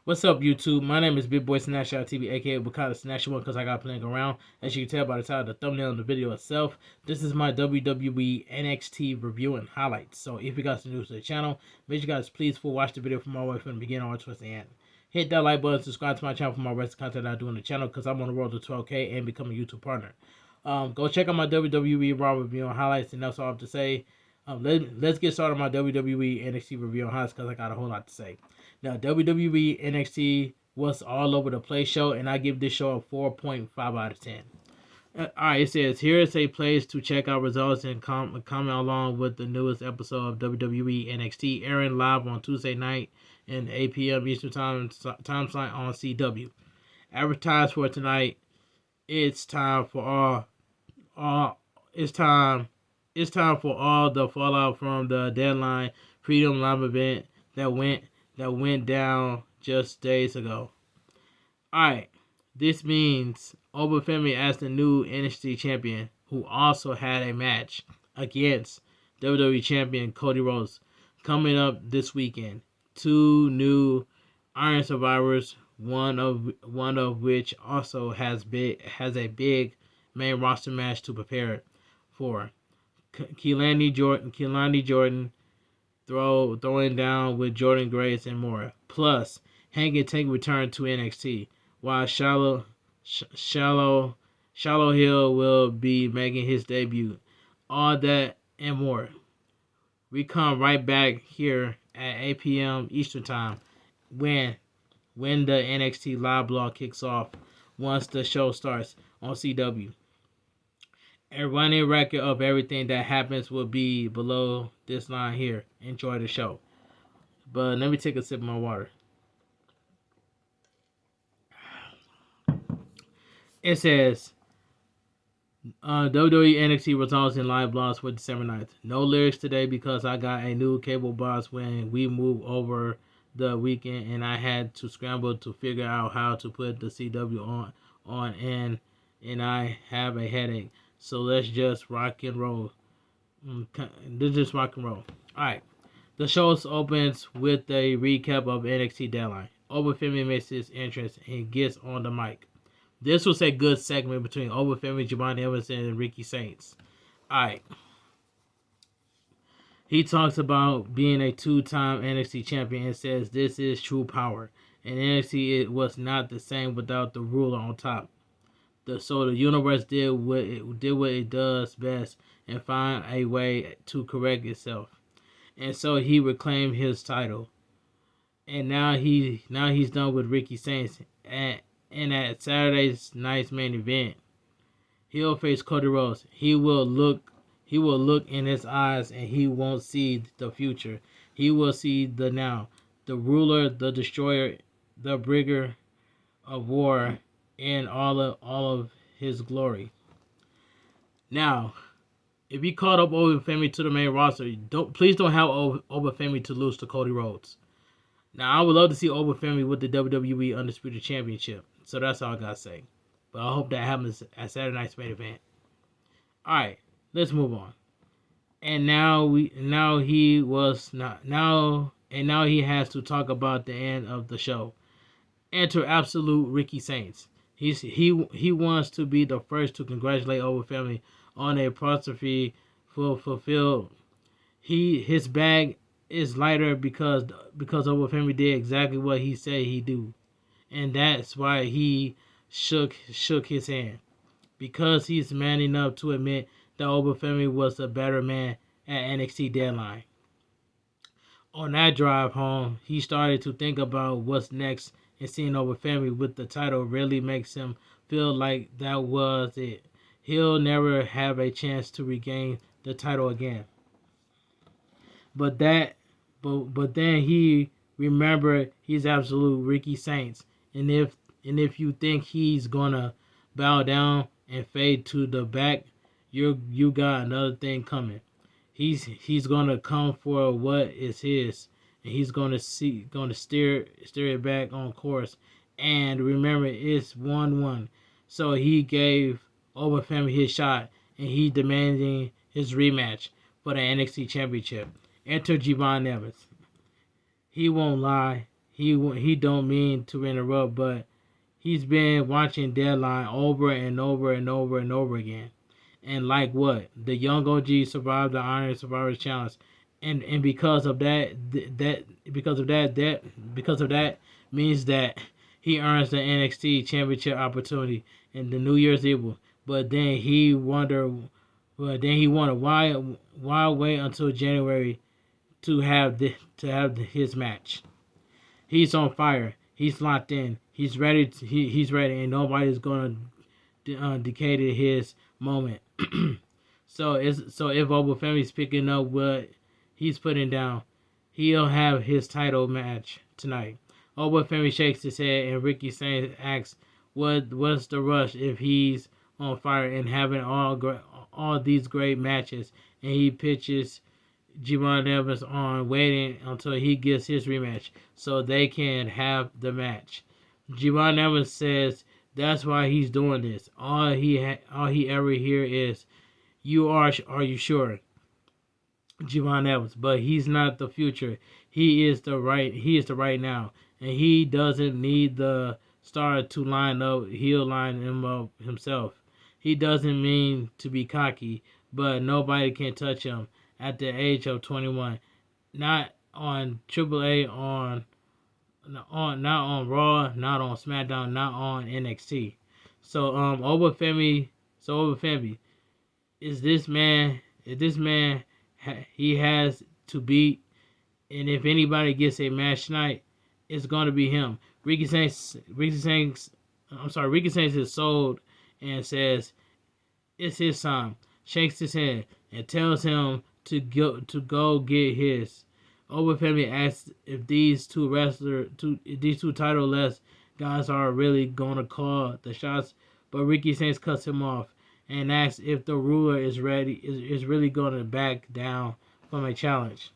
What's up, YouTube? My name is bigboysnacksjonnytv, aka Wakanda Snatch One, because I got playing around. As you can tell by the title of the thumbnail of the video itself, this is my WWE NXT review and highlights. So if you guys are new to the channel, make sure you guys please watch the video from all the way from the beginning all the way towards the end. Hit that like button, subscribe to my channel for more rest of content I do on the channel, because I'm on the road to 12K and become a YouTube partner. Go check out my WWE Raw review and highlights, and that's all I have to say. Let's get started on my WWE NXT review and highlights, because I got a whole lot to say. Now, WWE NXT was all over the place show, and I give this show a 4.5 out of 10. Alright, it says, here is a place to check out results and comment along with the newest episode of WWE NXT, airing live on Tuesday night at 8 p.m. Eastern time slot on CW. Advertised for tonight, it's time for it's time for all the fallout from the Deadline Freedom Live event that went down just days ago. Alright, this means Obafemi as the new NXT champion, who also had a match against WWE champion Cody Rhodes coming up this weekend. Two new Iron Survivors, one of which also has a big main roster match to prepare for. Keilani Jordan throwing down with Jordan Grace and more. Plus, Hanging Tank returned to NXT, while Shiloh Hill will be making his debut. All that and more. We come right back here at 8 p.m. Eastern Time when the NXT live blog kicks off once the show starts on CW. A running record of everything that happens will be below this line here. Enjoy the show. But let me take a sip of my water. It says, WWE NXT results in live blogs for December 9th. No lyrics today because I got a new cable box when we moved over the weekend, and I had to scramble to figure out how to put the CW on and I have a headache. So let's just rock and roll. Alright. The show opens with a recap of NXT Deadline. Obafemi makes his entrance and gets on the mic. This was a good segment between Obafemi, Javon Evans, and Ricky Saints. Alright. He talks about being a two-time NXT champion and says this is true power. And NXT it was not the same without the ruler on top. So the universe did what it does best and find a way to correct itself. And so he reclaimed his title. And now he's done with Ricky Saints. And at Saturday's night's main event, he'll face Cody Rhodes. He will look in his eyes, and he won't see the future. He will see the now. The ruler, the destroyer, the bringer of war, in all of his glory. Now, if you caught up Obafemi to the main roster, please don't have Obafemi to lose to Cody Rhodes. Now, I would love to see Obafemi with the WWE Undisputed Championship. So that's all I gotta say. But I hope that happens at Saturday night's main event. Alright, let's move on. And now he has to talk about the end of the show. Enter absolute Ricky Saints. He wants to be the first to congratulate Obafemi on a prophecy fulfilled. His bag is lighter because Obafemi did exactly what he said he'd do, and that's why he shook his hand, because he's man enough to admit that Obafemi was a better man at NXT Deadline. On that drive home, he started to think about what's next, and seeing Obafemi with the title really makes him feel like that was it. He'll never have a chance to regain the title again. But then he remembered he's absolute Ricky Saints, and if you think he's gonna bow down and fade to the back, you got another thing coming. He's gonna come for what is his, and he's gonna steer it back on course. And remember, it's 1-1. So he gave Obafemi his shot, and he's demanding his rematch for the NXT Championship. Enter Javon Evans. He won't lie. he don't mean to interrupt, but he's been watching Deadline over and over and over and over again. And like what? The young OG survived the Iron Survivor Challenge. And because of that, because of that means that he earns the NXT championship opportunity in the New Year's Eve. But then he wondered why wait until January to have his match. He's on fire. He's locked in. He's ready. He's ready, and nobody's gonna dictate his moment. So if Oba Femi's picking up what he's putting down, he'll have his title match tonight. Oba Femi shakes his head, and Ricky Sainz asks, "What's the rush if he's on fire and having all these great matches?" And he pitches Javon Evans on waiting until he gets his rematch so they can have the match. Javon Evans says that's why he's doing this. All he ever hear is, are you sure?" Javon Evans, but he's not the future. He is the right now, and he doesn't need the star to line up. He'll line him up himself. He doesn't mean to be cocky, but nobody can touch him at the age of 21. Not on AAA, not on Raw, not on SmackDown, not on NXT. So Oba Femi, is this man he has to beat, and if anybody gets a match tonight, it's gonna be him. Ricky Sainz is sold and says it's his time. Shakes his head and tells him to go get his. Oba Femi asks if these two title-less guys are really gonna call the shots, but Ricky Sainz cuts him off and asks if the ruler is really gonna back down from a challenge.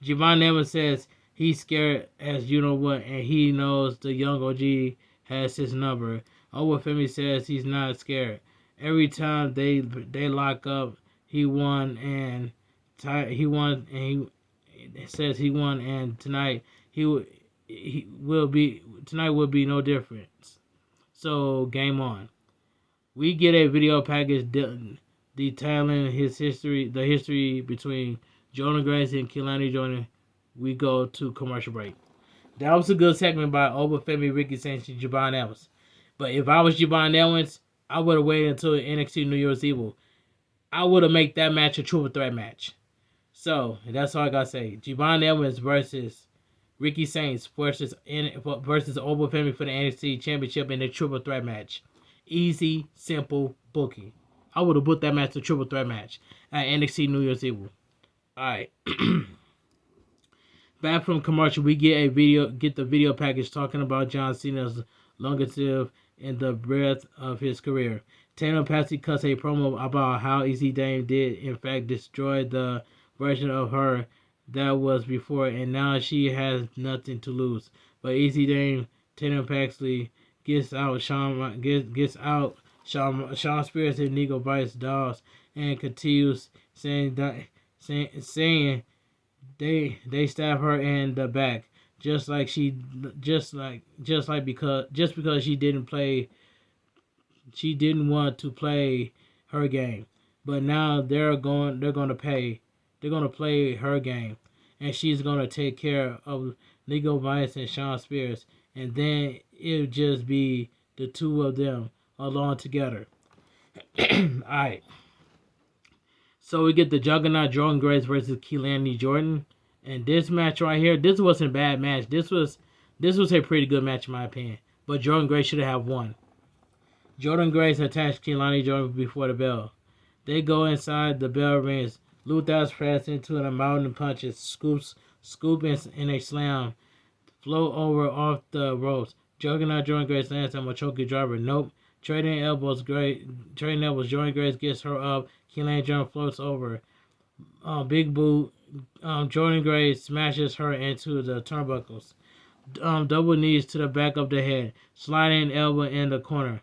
Javon Evans says he's scared as you know what, and he knows the young OG has his number. Oba Femi says he's not scared. Every time they lock up, he won, and he says he won, and tonight will be no difference. So game on. We get a video package detailing the history between Jordan Grace and Kehlani Jordan. We go to commercial break. That was a good segment by Oba Femi, Ricky Sainz, and Javon Evans. But if I was Javon Evans, I would have waited until NXT New Year's Eve. I would have made that match a triple threat match. So that's all I gotta say. Javon Evans versus Ricky Sainz versus Oba Femi for the NXT Championship in a triple threat match. Easy, simple booking. I would have booked that match a triple threat match at NXT New Year's Eve. Alright. Back from commercial, we get the video package talking about John Cena's longevity and the breadth of his career. Taylor Patsy cuts a promo about how Easy Dame did in fact destroy the version of her that was before, and now she has nothing to lose. But Easy Dame, Taylor Paxley, gets out Sean Spears and Nico Vice dolls and continues saying they stab her in the back just because she didn't want to play her game. But now they're gonna play her game, and she's gonna take care of Nico Vice and Sean Spears, and then it'll just be the two of them alone together. Alright. So we get the Juggernaut Jordan Grace versus Kehlani Jordan. And this match right here, this wasn't a bad match. This was a pretty good match in my opinion. But Jordan Grace should have won. Jordan Grace attached Kehlani Jordan before the bell. They go inside the bell rings. Luther's press into an mountain punches, scoop in a slam, float over off the ropes. Juggernaut Jordan Grace lands on a choky driver. Nope. Trading elbows. Jordan Grace gets her up. Kehlani Jordan floats over. Big boot. Jordan Grace smashes her into the turnbuckles. Double knees to the back of the head. Sliding elbow in the corner.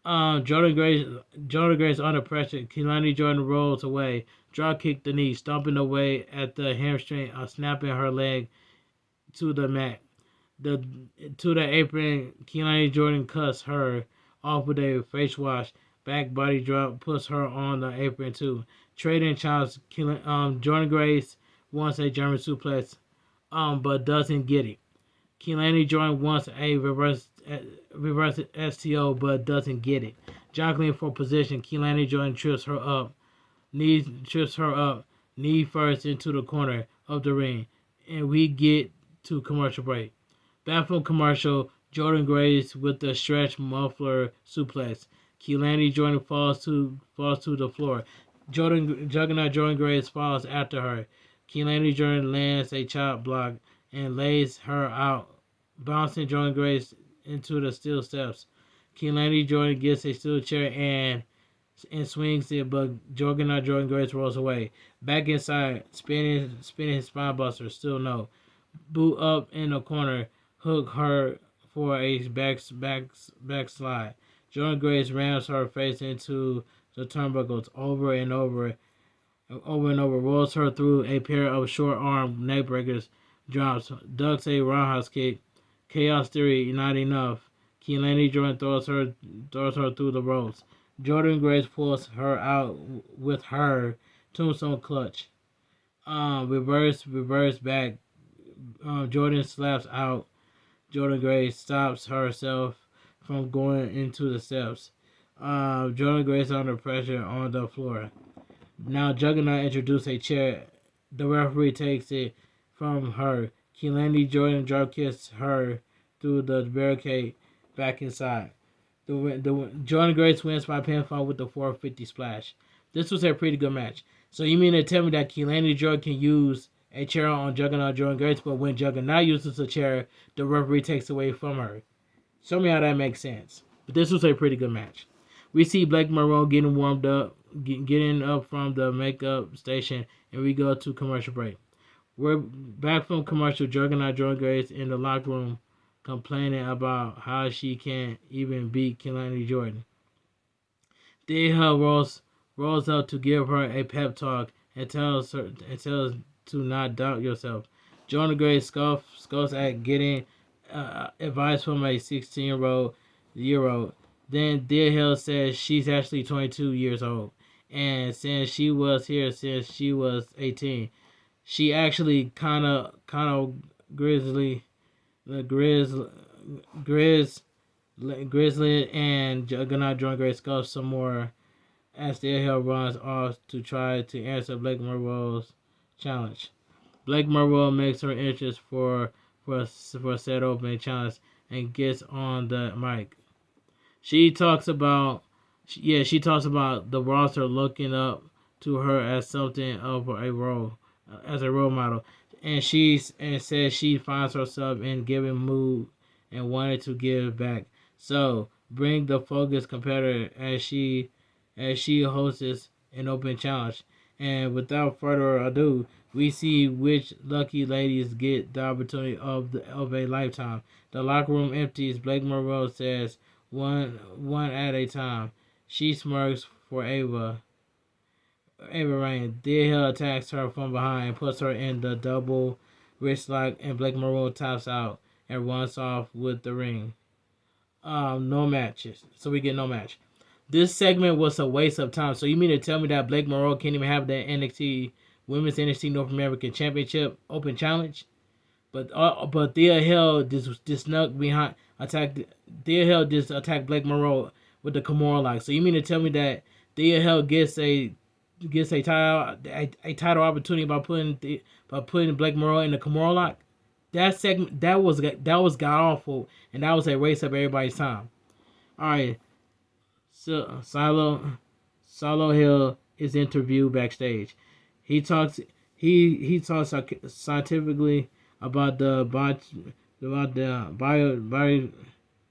Jordan Grace under pressure. Kehlani Jordan rolls away. Drop kick the knee, stomping away at the hamstring, snapping her leg to the mat. The to the apron, Keilani Jordan cuts her off with a face wash. Back body drop puts her on the apron too. Trading challenge. Jordan Grace wants a German suplex, but doesn't get it. Keilani Jordan wants a reverse STO, but doesn't get it. Juggling for position, Keilani Jordan trips her up, knee first into the corner of the ring, and we get to commercial break. Back from commercial, Jordan Grace with the stretch muffler suplex. Keilani Jordan falls to the floor. Juggernaut Jordan Grace falls after her. Keilani Jordan lands a chop block and lays her out, bouncing Jordan Grace into the steel steps. Keilani Jordan gets a steel chair and swings it, but Jordan Grace rolls away. Back inside, spinning his spine buster, still no. Boot up in the corner, hook her for a backslide. Jordan Grace rams her face into the turnbuckles over and over, rolls her through a pair of short arm neckbreakers, drops, ducks a roundhouse kick. Chaos Theory not enough. Keilani Jordan throws her through the ropes. Jordan Grace pulls her out with her tombstone clutch. Reverse back. Jordan slaps out. Jordan Grace stops herself from going into the steps. Jordan Grace under pressure on the floor. Now Juggernaut introduces a chair. The referee takes it from her. Keilani Jordan drop kicks her through the barricade back inside. The Jordan Grace wins by pinfall with the 450 splash. This was a pretty good match. So you mean to tell me that Keilani Jordan can use a chair on Juggernaut Jordan Grace, but when Juggernaut uses a chair, the referee takes away from her? Show me how that makes sense. But this was a pretty good match. We see Blake Monroe getting warmed up, getting up from the makeup station, and we go to commercial break. We're back from commercial. Juggernaut Jordan Grace in the locker room complaining about how she can't even beat Keilani Jordan. Deha rolls up to give her a pep talk and tells her to not doubt yourself. Jordan Grace scoffs at getting advice from a 16-year-old. Then Deha says she's actually 22 years old, and since she was here since she was 18, she actually kind of grizzly and Juggernaut Jordan Grace scuff some more as Deha runs off to try to answer Blake Monroe's challenge. Blake Monroe makes her interest for a set opening challenge and gets on the mic. She talks about the roster looking up to her as something of a role model, and says she finds herself in giving mood and wanted to give back. So bring the focused competitor as she hosts an open challenge. And without further ado, we see which lucky ladies get the opportunity of a lifetime. The locker room empties. Blake Monroe says, one at a time. She smirks for Ava Rain. Deha attacks her from behind and puts her in the double wrist lock, and Blake Monroe taps out and runs off with the ring. No matches. So we get no match. This segment was a waste of time. So you mean to tell me that Blake Monroe can't even have that Women's NXT North American Championship Open Challenge? But Thea Hill just snuck behind, attacked Blake Monroe with the Kimura lock. So you mean to tell me that Thea Hill gets a title opportunity by putting Blake Monroe in the Kimura lock? That segment that was god awful, and that was a waste of everybody's time. All right, so Shiloh Hill is interviewed backstage. He talks scientifically about the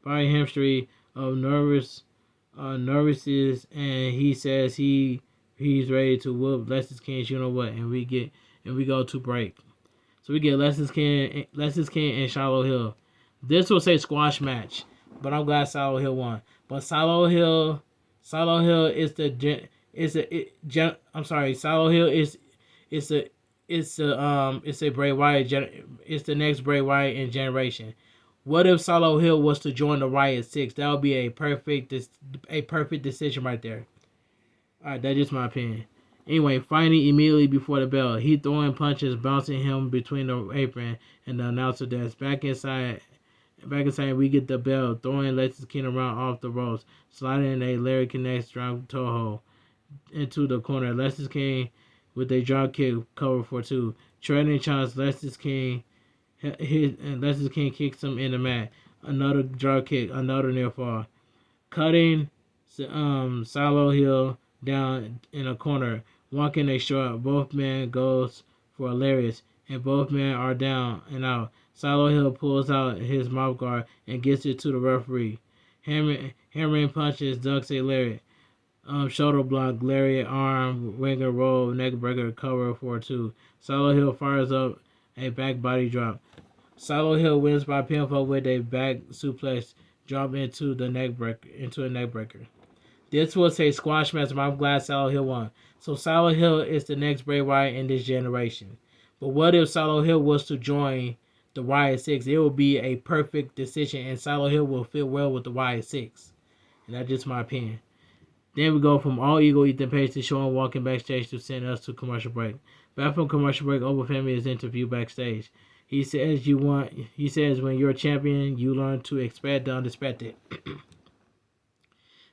biochemistry of nervouses, and he says he's ready to whoop Lexis King's you know what, and we go to break. So we get Lexis King and Shiloh Hill. This was a squash match, but I'm glad Shiloh Hill won. But Shiloh Hill is it's a Bray Wyatt. It's the next Bray Wyatt in generation. What if Shiloh Hill was to join the Riot Six? That would be a perfect decision right there. All right, that's just my opinion. Anyway, fighting immediately before the bell, he throwing punches, bouncing him between the apron and the announcer desk. Back inside, we get the bell, throwing Lexis King around off the ropes, sliding a Larry Connects drop toe into the corner. Lexis King with a drop kick cover for two. Trading chance, Lexis King kicks him in the mat. Another drop kick, another near fall. Cutting Shiloh Hill down in a corner. Walking a short, both men goes for a lariat, and both men are down and out. Shiloh Hill pulls out his mouth guard and gets it to the referee. Hammering punches, ducks a lariat. Shoulder block, lariat, arm, ringer roll, neck breaker, cover for two. Shiloh Hill fires up a back body drop. Shiloh Hill wins by pinfall with a back suplex drop into a neck breaker. This was a squash match, but I'm glad Shiloh Hill won. So Shiloh Hill is the next Bray Wyatt in this generation. But what if Shiloh Hill was to join the Wyatt Six? It would be a perfect decision, and Shiloh Hill will fit well with the Wyatt Six. And that's just my opinion. Then we go from all ego Ethan Page to Sean walking backstage to send us to commercial break. Back from commercial break, Oba Family is interviewed backstage. He says when you're a champion, you learn to expect the unexpected.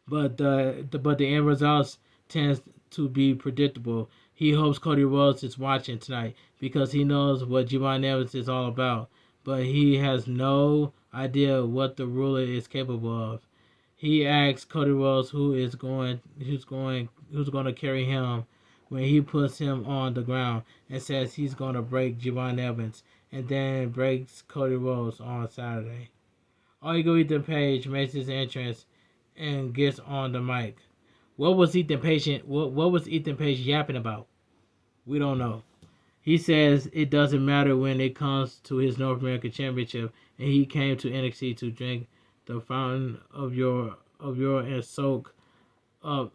but the end results tends to be predictable. He hopes Cody Rhodes is watching tonight because he knows what Giovanni Evans is all about, but he has no idea what the ruler is capable of. He asks Cody Rhodes who's going to carry him when he puts him on the ground and says he's going to break Giovanni Evans and then breaks Cody Rhodes on Saturday. All you go Ethan Page makes his entrance and gets on the mic. What was Ethan Page yapping about? We don't know. He says it doesn't matter when it comes to his North American Championship, and he came to NXT to drink the fountain of your and soak up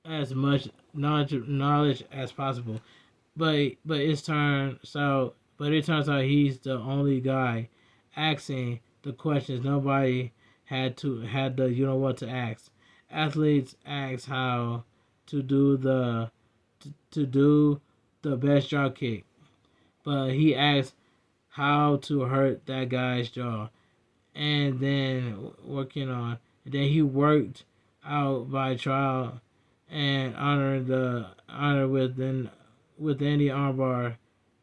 as much knowledge as possible. But it turns out he's the only guy asking the questions. Nobody had the you know what to ask. Athletes ask how to do the best drop kick, but he asked how to hurt that guy's jaw, and then he worked out by trial and honor with any armbar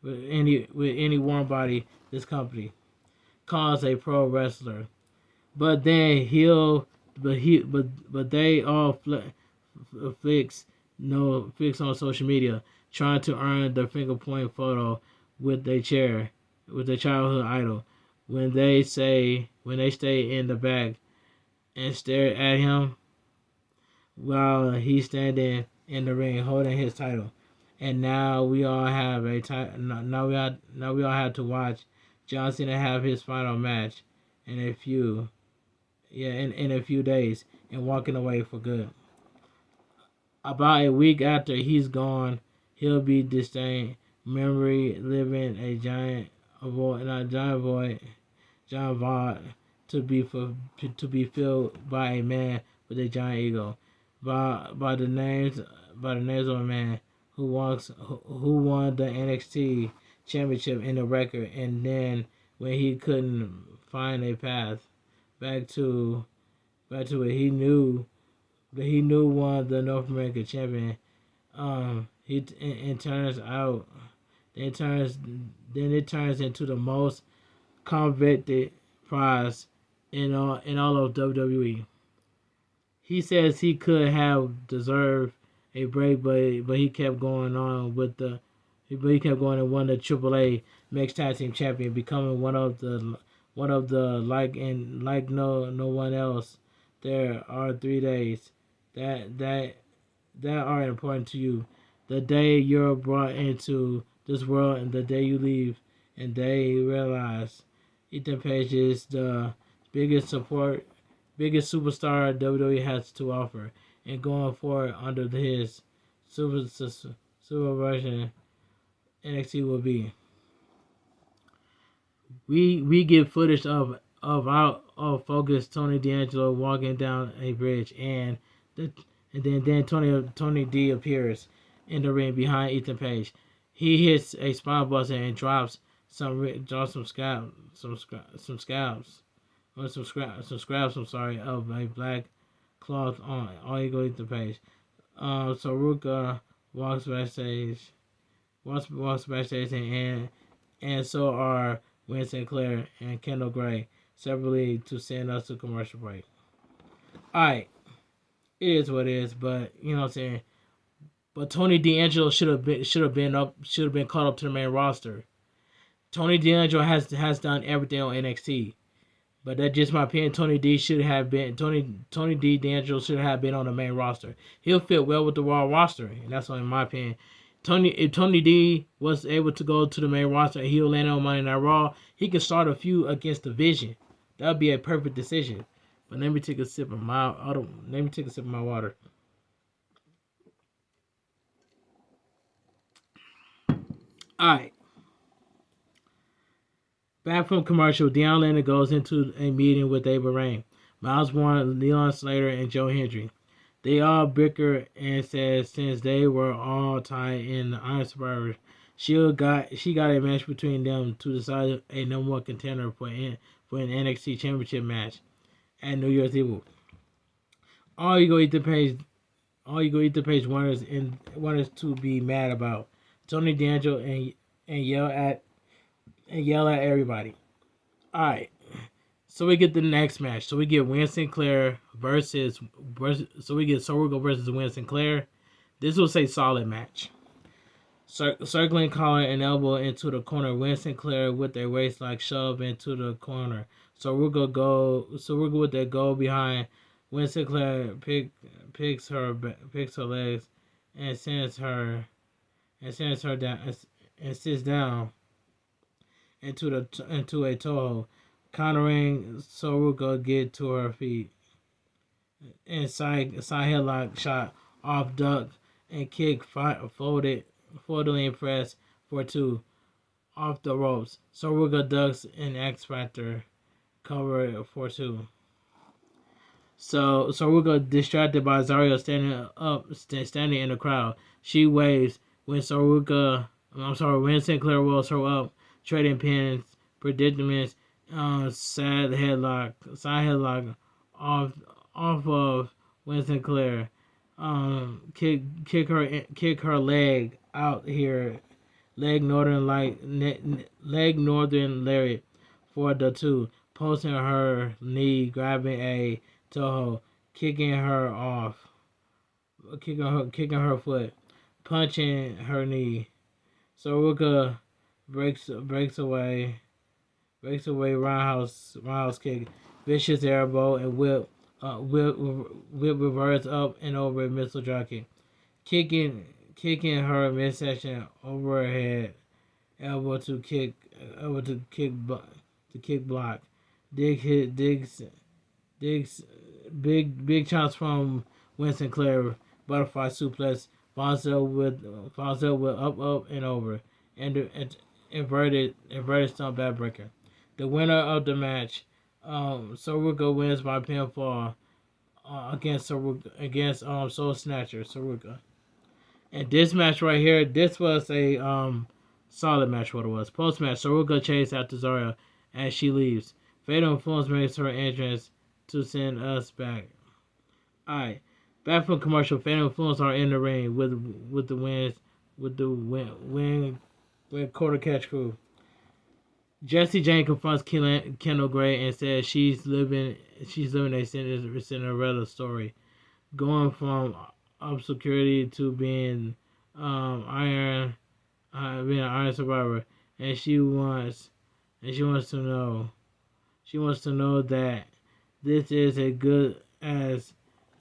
with any warm body this company calls a pro wrestler. But then they all fix on social media trying to earn the finger point photo with their childhood idol. When they stay in the back and stare at him while he's standing in the ring holding his title. And now we all have now we all have to watch John Cena have his final match in a few days and walking away for good. About a week after he's gone, he'll be distinct memory living a giant void to be filled by a man with a giant ego. By the names of a man who won the NXT championship in the record, and then when he couldn't find a path back to it, he knew won the North American champion. It turns into the most coveted prize in all of WWE. He says he could have deserved a break, but he kept going on and won the AAA Mixed Tag Team Champion, becoming one of the like no one else. There are 3 days that are important to you: the day you're brought into this world and the day you leave. And they realize Ethan Page is the biggest superstar WWE has to offer, and going forward under his super version NXT will be. We get footage of of focus, Tony D'Angelo walking down a bridge, and then Tony D appears in the ring behind Ethan Page. He hits a spine buster and drops some scraps. I'm sorry, of a black cloth on All Ego Ethan Page. So Ruka walks backstage, and so are Win Sinclair and Kendall Gray separately to send us to commercial break. Alright, it is what it is, but you know what I'm saying. But Tony D'Angelo should have been caught up to the main roster. Tony D'Angelo has done everything on NXT, but that's just my opinion. Tony D D'Angelo should have been on the main roster. He'll fit well with the Raw roster, and that's only my opinion. If Tony D was able to go to the main roster and he'll land on Monday Night Raw, he could start a feud against the Vision. That would be a perfect decision. But let me take a sip of my water. Alright. Back from commercial, Deion Leonard goes into a meeting with Ava Raine, Miles Warren, Leon Slater, and Joe Hendry. They all bicker and said since they were all tied in the Iron Survivor, she got a match between them to decide a number one contender for an NXT Championship match at New Year's Eve. All you go eat the page wanted to be mad about Tony D'Angelo and yell at everybody. Alright. So we get the next match. So we get Win Sinclair versus so we get Sorugo versus Win Sinclair. This was a solid match. Circling collar and elbow into the corner. Win Sinclair with a waist-lock shove into the corner. Sorugo with that go behind. Win Sinclair picks her legs and sends her down and sits down into a toe, countering Sorugo get to her feet and side headlock shot off duck and kick folding press for two off the ropes. Sorugo ducks an X Factor cover for two. So Sorugo distracted by Zario standing in the crowd. She waves when Win Sinclair rolls her up, trading pins, predicaments, side headlock off of Win Sinclair. Kick her leg out here, leg northern lariat for the two, posting her knee, grabbing a Toho, kicking her foot, punching her knee. Soruga breaks away roundhouse kick, vicious elbow and whip reverse up and over a missile dropkick, kicking her midsection over her head, elbow to kick block, digs big chance from Win Sinclair, butterfly suplex, follows up with up and over, and inverted stomp backbreaker. The winner of the match, Sorugo wins by pinfall against Soul Snatcher Sorugo. And this match right here, this was a solid match. What it was. Post match, Sorugo chased after Zario as she leaves. Fatal Influence makes her entrance to send us back. Alright, back from commercial. Fatal Influence are in the ring with quarter catch crew. Jesse Jane confronts Kendall Gray and says she's living a Cinderella story, going from obscurity to being Iron Survivor, and she wants to know that this is as good as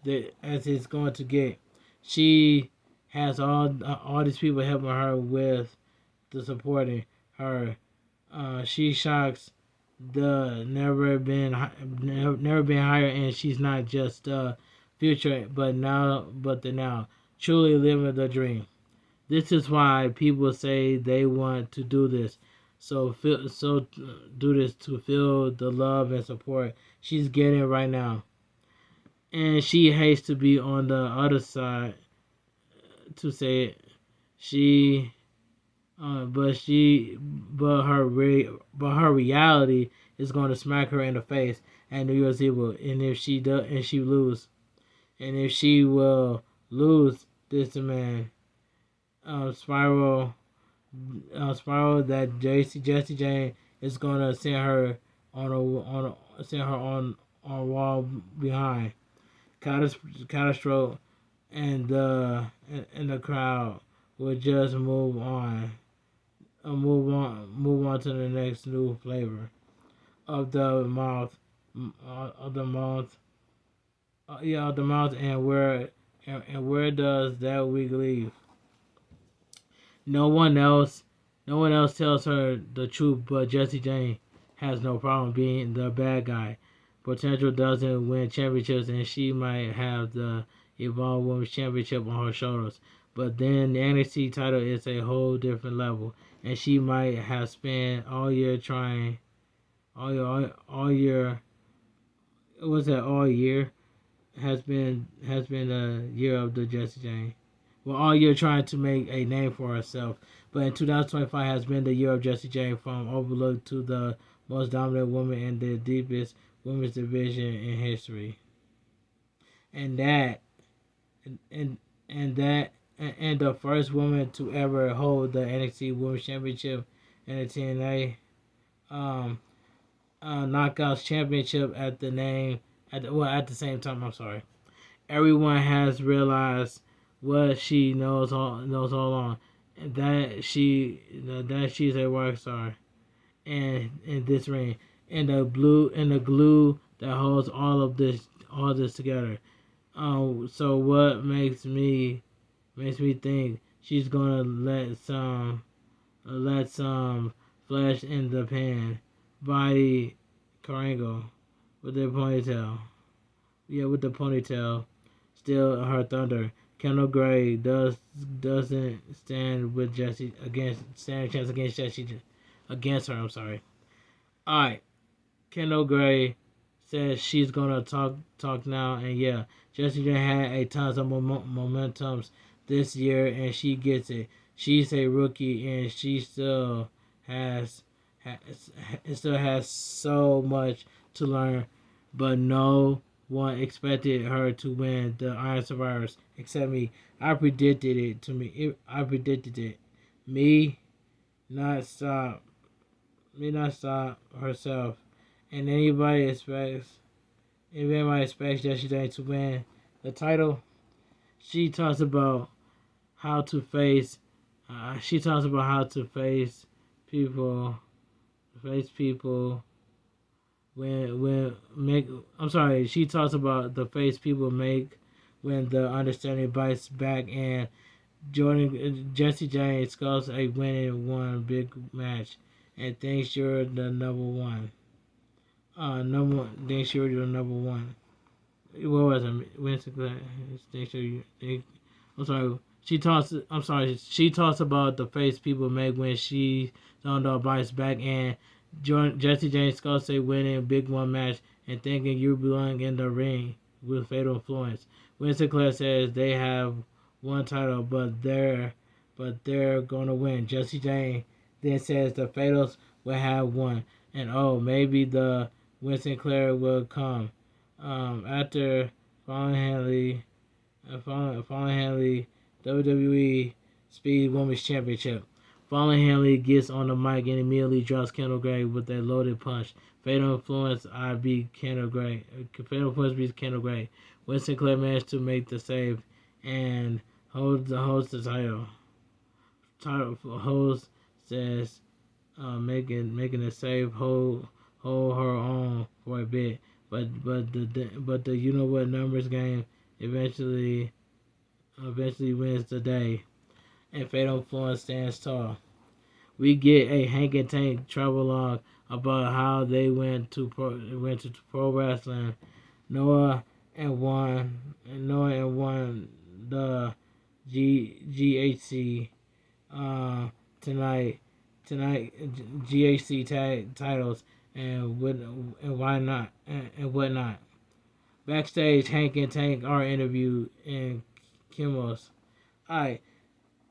it's going to get. She has all these people helping her with the supporting her. She shocks the never been higher, and she's not just the future, but the now, truly living the dream. This is why people say they want to do this. So do this to feel the love and support she's getting right now. And she hates to be on the other side to say it. She, but her reality is going to smack her in the face at New Year's Eve. And if she does, and she lose, and if she will lose this man, Spiral, that Jesse Jane is gonna send her on wall behind. Catastrophe and the crowd will just move on to the next new flavor of the mouth, of the mouth, of the mouth, and where does that week leave? No one else, no one else tells her the truth, but Jesse Jane has no problem being the bad guy. Potential doesn't win championships, and she might have the Evolve Women's Championship on her shoulders. But then the NXT title is a whole different level, and she might have spent all year trying, all year. Was that all year? Has been a year of the Jesse Jane. Well, all year trying to make a name for herself, but in 2025 has been the year of Jesse Jane, from overlooked to the most dominant woman in the deepest women's division in history, and that and and the first woman to ever hold the NXT Women's Championship and the TNA Knockouts Championship at the same time. I'm sorry. Everyone has realized what she knows all along, and that she's a rock star, and in this ring, and the glue that holds all this together. So what makes me think she's gonna let some flesh in the pan body Carango with the ponytail. Yeah, with the ponytail. Still her thunder. Kendall Gray doesn't stand with Jesse stand a chance against Jesse against her. I'm sorry. All right, Kendall Gray says she's gonna talk now, and yeah, Jesse had a tons of momentums this year, and she gets it. She's a rookie, and she still has so much to learn, but no one expected her to win the Iron Survivors except me. I predicted it to me. I predicted it. Me not stop. Me not stop herself. And if anybody expects Jesse Jane to win the title, she talks about how to face. She talks about how to face people. Face people when make. I'm sorry. She talks about the face people make when the understanding bites back, and Jesse James sculpts a winning one big match and thinks you're the number one. Thinks you're the number one. What was it? Winston thinks I'm sorry. She talks. I'm sorry. She talks about the face people make when she don't know bites back, and Jesse James sculpts a winning big one match and thinking you belong in the ring with Fatal Influence. Winston Clare says they have one title, but they're gonna win. Jesse James then says the Fatals will have one, and oh, maybe the Winston Clare will come after Fallon Henley WWE Speed Women's Championship. Fallon Henley gets on the mic and immediately drops Kendall Gray with a loaded punch. Fatal Influence beat Kendall Gray. Fatal Influence beats Kendall Gray. Winston Clare managed to make the save and holds the title. Holds says making the save hold her own for a bit, but the you know what numbers game eventually wins the day, and Fatal Influence stands tall. We get a Hank and Tank travelogue about how they went to pro wrestling. Noah and won the GHC tonight tonight GHC tag titles and why not and whatnot. Backstage, Hank and Tank are interviewed in Kimos. Alright,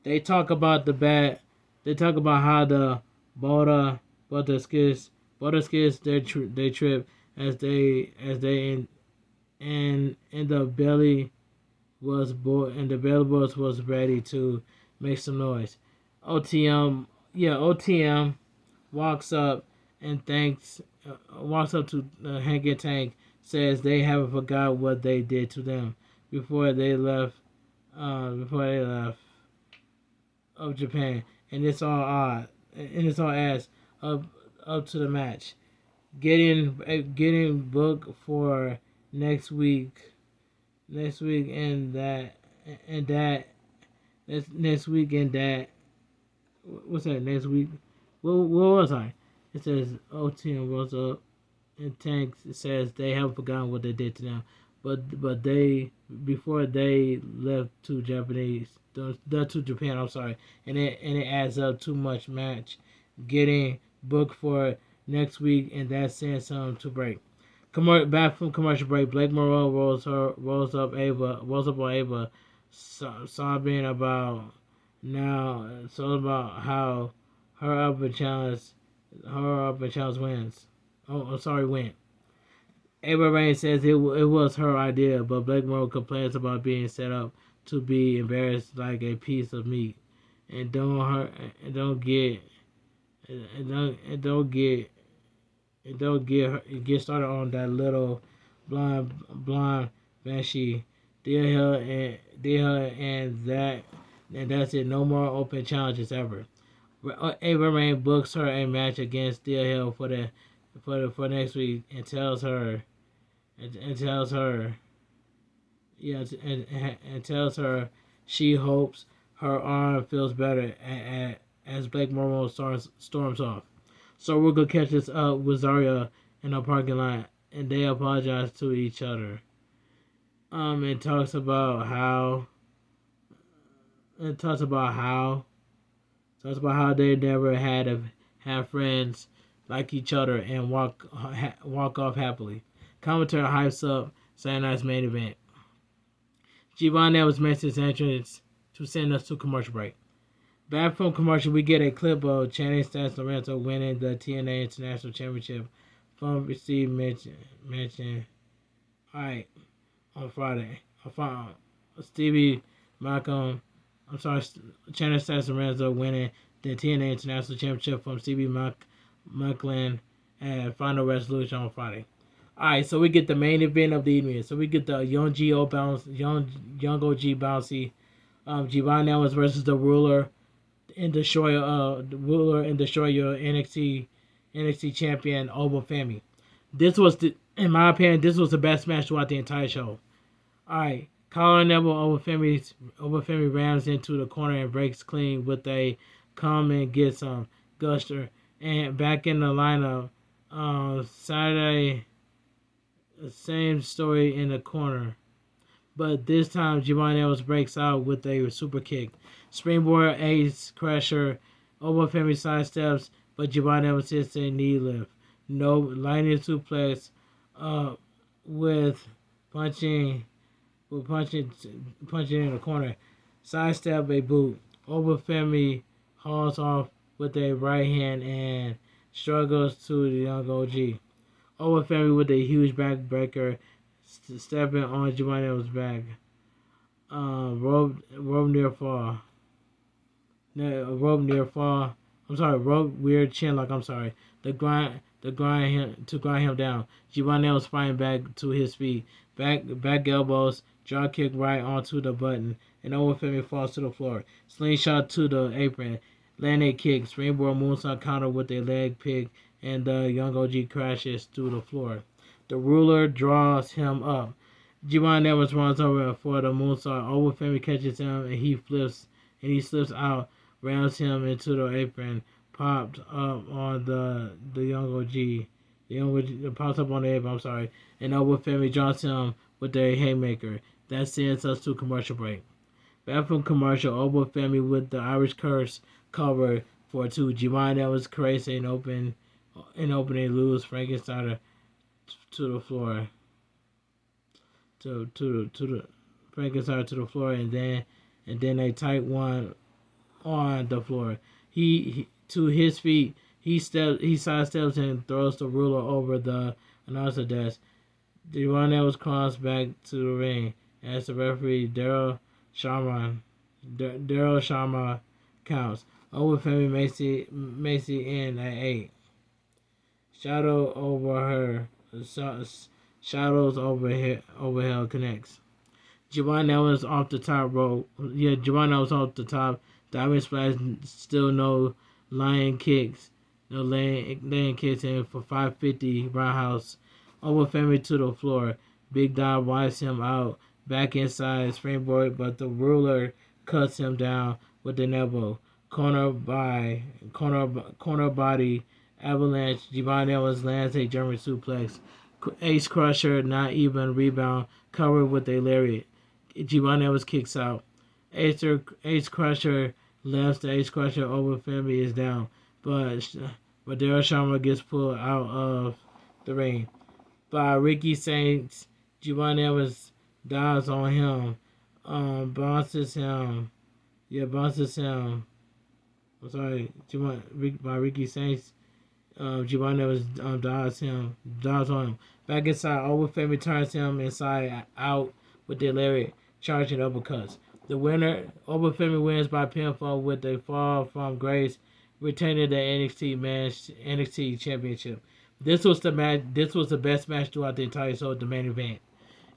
they talk about the bad. They talk about how the Butter Skids they trip as they and the belly was ready to make some noise. OTM walks up and walks up to Hank and Tank, says they haven't forgot what they did to them before they left. Of Japan, and it's all odd, and it's all ass up to the match. Getting booked for next week, and that next week and that. What's that next week? What was I? It says OTM rolls up, and Tank says they haven't forgotten what they did to them, but they before they left to Japan. I'm sorry, and it adds up too much match getting booked for next week, and that's saying something to break. Back from commercial break, Blake Moreau rolls up on Ava, sobbing about how her up and challenge wins. Win. Ava Rain says it was her idea, but Blake Moreau complains about being set up to be embarrassed like a piece of meat, and don't get started on that little blonde banshee. And that's it. No more open challenges ever. Ava Rain books her a match against Thea Hill for next week and tells her she hopes her arm feels better as Blake Moreau storms off. So we're gonna catch this up with Zarya in the parking lot, and they apologize to each other. It talks about how they never have friends like each other and walk off happily. Commentary hypes up Saturday night's main event. Giovanni was makes his entrance to send us to commercial break. Back from commercial, we get a clip of Channing Stats Lorenzo winning the TNA International Championship from Steve mentioned. Alright, on Friday. Stevie Malcolm, Channing Stats Lorenzo winning the TNA International Championship from Stevie Macklin at Final Resolution on Friday. Alright, so we get the main event of the evening. So we get the Young OG Bouncy, Giovanni Owens versus the Ruler and Destroyer NXT champion Oba Femi. This was in my opinion, this was the best match throughout the entire show. Alright, Collar Neville Oba Femi rams into the corner and breaks clean with a come and get some guster. And back in the lineup, Saturday, the same story in the corner. But this time, Giovanni Owens breaks out with a super kick. Springboard ace crusher. Oba Femi sidesteps, but Giovanni Owens hits a knee lift. No lightning suplex with punching in the corner. Sidestep a boot. Oba Femi hauls off with a right hand and struggles to the Young OG. Oba Femi with a huge backbreaker, stepping on Giovanni Owens' back. Rope near fall. Rope weird chin lock. The grind him down. Giovanni Owens fighting back to his feet. Back elbows. Jaw kick right onto the button, and Oba Femi falls to the floor. Slingshot to the apron. Landing kick. Springboard moonsault counter with a leg pick, and the Young OG crashes to the floor. The Ruler draws him up. Giovanni Owens runs over for the moonsault. Oba Femi catches him, and he slips out, rams him into the apron, popped up on the Young OG. The Young OG pops up on the apron, and Oba Femi draws him with a haymaker. That sends us to commercial break. Back from commercial, Oba Femi with the Irish Curse cover 4-2. Giovanni that was crazy and opening lose Frankenstein to the floor. To the Frankenstein to the floor, and then they tight one on the floor. He to his feet. He sidesteps and throws the ruler over the announcer desk. The one that was crossed back to the ring as the referee Daryl Sharma counts. Over family Macy in at 8. Shadow over her. Shadows overhead connects. Giovanni was off the top rope. Yeah, Giovanni was off the top. Diamond splash, still no lion kicks. No laying kicks in for 550 roundhouse. Over family to the floor. Big Dom wipes him out. Back inside springboard, but the ruler cuts him down with an elbow. Corner body avalanche. Giovanni Evans lands a German suplex. Ace Crusher, not even rebound, covered with a lariat. Giovanni Evans kicks out. Ace Crusher left. The Ace Crusher over family is down, but Daryl Sharma gets pulled out of the ring by Ricky Saints. Giovanni Evans dives on him, bounces him. I'm sorry, by Ricky Saints. Giovanni was dives on him. Back inside, over family turns him inside out with the lariat, charging uppercuts. The winner, over family wins by pinfall with a fall from grace, retaining the NXT Championship. This was the match. This was the best match throughout the entire show, the main event.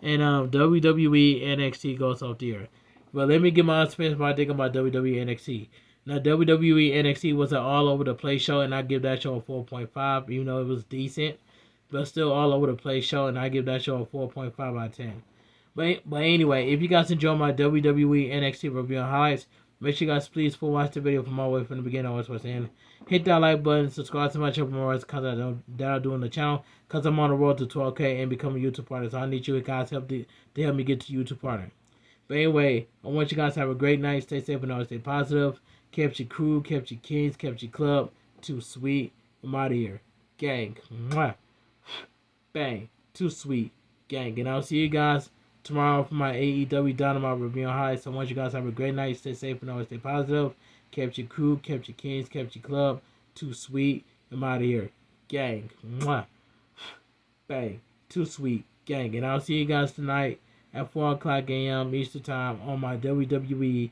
And WWE NXT goes off the air. But let me get my experience by thinking about WWE NXT. Now, WWE NXT was an all over the place show, and I give that show a 4.5, even though it was decent, but still all over the place show, and I give that show a 4.5 out of 10. But anyway, if you guys enjoy my WWE NXT review and highlights, make sure you guys please watch the video from all the way from the beginning all the way to the end. Hit that like button, subscribe to my channel for more content that I do on the channel, because I'm on the road to 12K and becoming a YouTube partner, so I need you guys help to help me get to YouTube partner. But anyway, I want you guys to have a great night, stay safe and always stay positive. Kept your crew, kept your kings, kept your club. Too sweet. I'm out of here. Gang. Mwah. Bang. Too sweet. Gang. And I'll see you guys tomorrow for my AEW Dynamite review on highlights. So I want you guys to have a great night. Stay safe and always stay positive. Kept your crew, kept your kings, kept your club. Too sweet. I'm out of here. Gang. Mwah. Bang. Too sweet. Gang. And I'll see you guys tonight at 4 o'clock a.m. Eastern Time on my WWE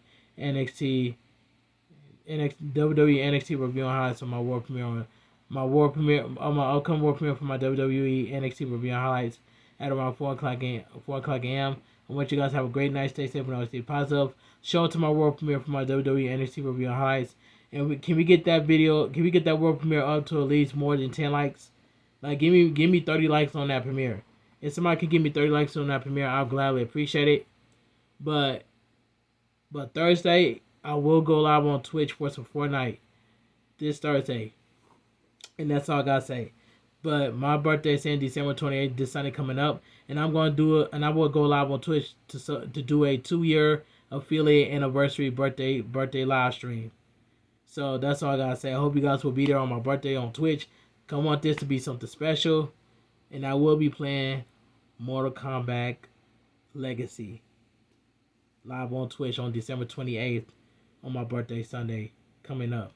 WWE NXT review and highlights on my world premiere. My upcoming world premiere for my WWE NXT review and highlights at around 4 o'clock a.m. I want you guys to have a great night, stay safe and always stay positive. Show it to my world premiere for my WWE NXT review and highlights. And can we get that video? Can we get that world premiere up to at least more than 10 likes? Like give me 30 likes on that premiere. If somebody could give me 30 likes on that premiere, I'll gladly appreciate it. But Thursday, I will go live on Twitch for some Fortnite this Thursday. And that's all I gotta say. But my birthday is in December 28th, this Sunday coming up. And I'm going to do it, and I will go live on Twitch to do a 2-year affiliate anniversary birthday live stream. So that's all I gotta say. I hope you guys will be there on my birthday on Twitch. I want this to be something special. And I will be playing Mortal Kombat Legacy live on Twitch on December 28th on my birthday Sunday coming up.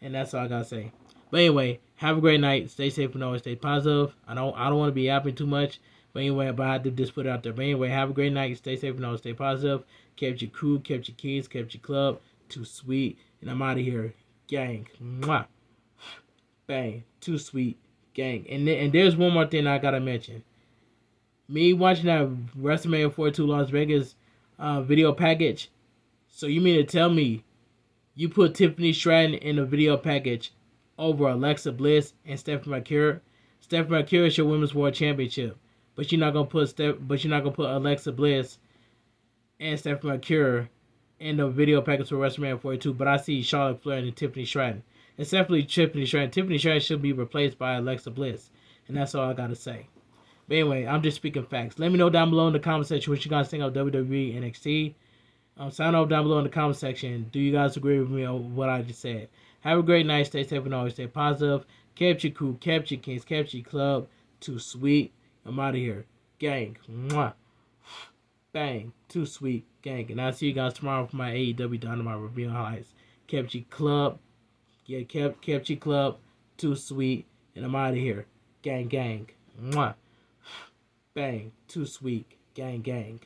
And that's all I gotta say. But anyway, have a great night. Stay safe and always stay positive. I don't want to be yapping too much. But anyway, I had to just put it out there. But anyway, have a great night. Stay safe and always stay positive. Kept your crew, kept your kids, kept your club. Too sweet. And I'm out of here. Gang. Mwah. Bang. Too sweet. Gang. And there's one more thing I gotta mention. Me watching that WrestleMania 42 Las Vegas video package. So you mean to tell me you put Tiffany Stratton in the video package over Alexa Bliss and Stephanie McCure? Stephanie McCure is your Women's World Championship, but you're not gonna put Alexa Bliss and Stephanie McCure in the video package for WrestleMania 42. But I see Charlotte Flair and Tiffany Stratton. It's definitely Tiffany Stratton. Tiffany Stratton should be replaced by Alexa Bliss, and that's all I gotta say. But anyway, I'm just speaking facts. Let me know down below in the comment section what you guys think of WWE NXT. Sign up down below in the comment section. Do you guys agree with me on what I just said? Have a great night. Stay safe and always stay positive. Capture crew, capture kings, capture club. Too sweet. I'm out of here. Gang. Mwah. Bang. Too sweet. Gang. And I'll see you guys tomorrow for my AEW Dynamite review highlights. Capture club. Yeah, capture club. Too sweet. And I'm out of here. Gang, gang. Mwah. Bang. Too sweet. Gang, gang.